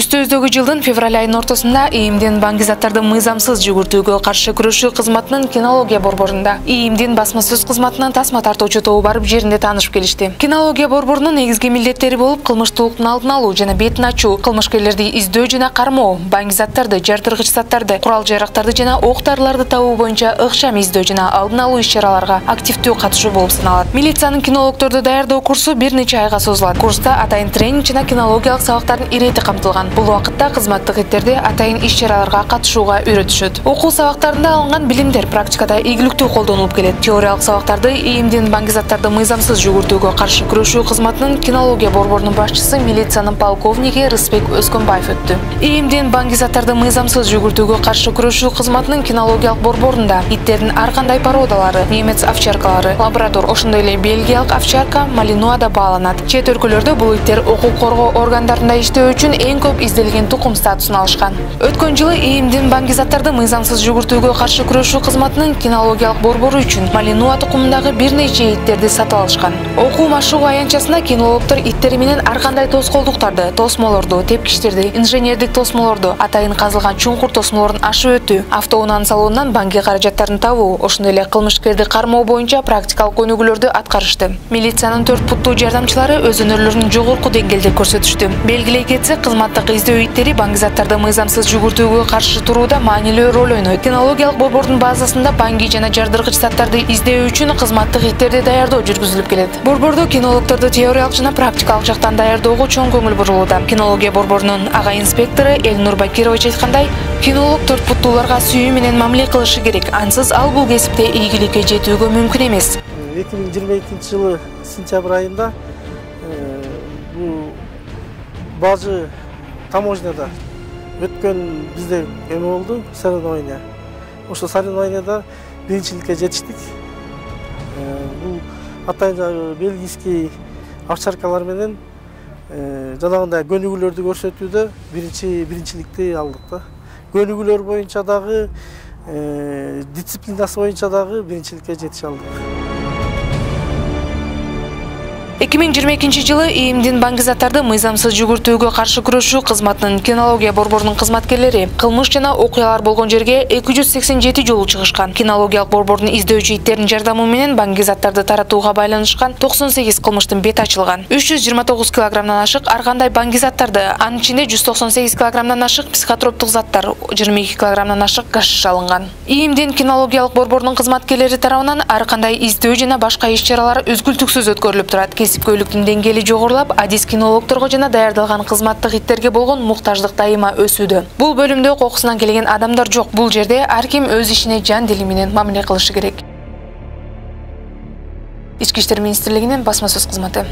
Үстөбүздөгү жылдын февраль айынын ортосунда ИИМдин баңгизаттарды мыйзамсыз жүгүртүүгө каршы күрөшүү кызматынын кинология борборунда ИИМдин басма сөз кызматынан тасма тартуучу тобу барып жеринде таанышып келишти. Кинология борборунун негизги милдеттери болуп кылмыштуулуктун алдын алуу жана бетин ачуу, кылмышкерлерди издөө жана кармоо, баңгизаттарды, жардыргыч заттарды, курал жарактарды жана ок-дарыларды табуу боюнча ыкчам издөө жана алдын алуу иш-чараларга активдүү катышуу болуп саналат. Милициянын кинологдорду даярдоо курсу бир нече айга созулат. Курста атайын тренинг жана кинологиялык сабактардын ирети камтылган. Бул вакытта кызматтык иттерди атайын иш-чараларга катышууга үйрөтүшөт. Окуу сабактарында алынган билимдер практикада ийгиликтүү колдонулуп келет. Теориялык сабактарды ИИМдин баңгизаттарды мыйзамсыз жүгүртүүгө каршы күрөшүү кызматынын кинология борборунун башчысы милициянын полковниги Рысбек Өзкөнбаев өттү. ИИМдин баңгизаттарды мыйзамсыз жүгүртүүгө каршы күрөшүү кызматынын кинологиялык борборунда иттердин ар кандай породалары, немец овчаркалары, лабрадор, ошондой эле бельгиялык овчарка, малинуа да бааланат. Чет өлкөлөрдө бул иттер укук коргоо органдарында иштөө үчүн эң көп изделген тукум статусун алышкан. Өткөн жылы ИИМдин баңгизаттарды мыйзамсыз жүгүртүүгө каршы күрөшүү кызматынын кинологиялык борбору үчүн малинуа тукумундагы бир нече иттерди сатып алышкан. Окуу машыгуу аянтчасында кинологдор иттери менен ар кандай тоскоолдуктарды, тосмолорду, тепкичтерди, инженердик тосмолорду, атайын казылган чуңкур тосмолорун ашып өтүү, автоунаа салонунан банки каражаттарын табуу, ошондой эле кылмышкерди кармоо боюнча практикалык өнүгүүлөрдү аткарышты. Милициянын 4 путтуу жардамчылары өз өнөрлөрүн жогорку деңгээлде көрсөтүштү. Белгилей кетсек, кызматтык издөө иттери баңгизаттарды мыйзамсыз жүгүртүүгө каршы турууда маанилүү роль ойнойт. Кинологиялык борбордун базасында банки жана жардыргыч заттарды издөө үчүн кызматтык иттерди даярдоо жүргүзүлүп келет. Борбордо кинологдорду теориялык жана практикалык жактан даярдоого чоң көңүл бурулууда. Кинология борборунун ага инспектору Элнур Бакирович айткандай, кинолог 4 путтууларга сүйүү менен мамиле кылышы керек. Ансыз ал бул кесипте ийгиликке жетүүгө мүмкүн эмес. 2022 жылы сентябрь айында бажы таможняда өткөн бизде эме болду, соревнование. Ошо соревнованияда биринчиликке жетиштик. Бул атайын бельгийский овчаркалар менен жанагындай көнүгүүлөрдү көрсөтүүдө биринчиликти алдык да. Көнүгүүлөр боюнча дагы, дисциплинасы боюнча дагы биринчиликке жетише алдык. 2022 жылы ИИМдин баңгизаттарды мыйзамсыз жүгүртүүгө каршы күрөшүү кызматынын кинология борборунун кызматкерлери кылмыш жана окуялар болгон жерге 287 жолу чыгышкан. Кинологиялык борбордун издөөчү иттердин жардамы менен баңгизаттарды таратууга байланышкан 98 кылмыштын бети ачылган. 329 килограммдан ашык ар кандай баңгизаттарды, анын ичинде 198 килограммдан ашык психотроптук заттар, 22 килограммдан ашык гашиш алынган. ИИМдин кинологиялык борборунун кызматкерлери тарабынан ар кандай издөө жана башка иш-чаралар үзгүлтүксүз өткөрүлүп турат. Кесипкөйлүктүн деңгээли жогорулап, адис кинологдорго жана даярдалган кызматтык иттерге болгон муктаждык дайыма өсүүдө. Бул бөлүмдө кокусунан келген адамдар жок. Бул жерде ар ким өз ишине жан дили менен мамиле кылышы керек. Ички иштер министрлигинин басма сөз кызматы.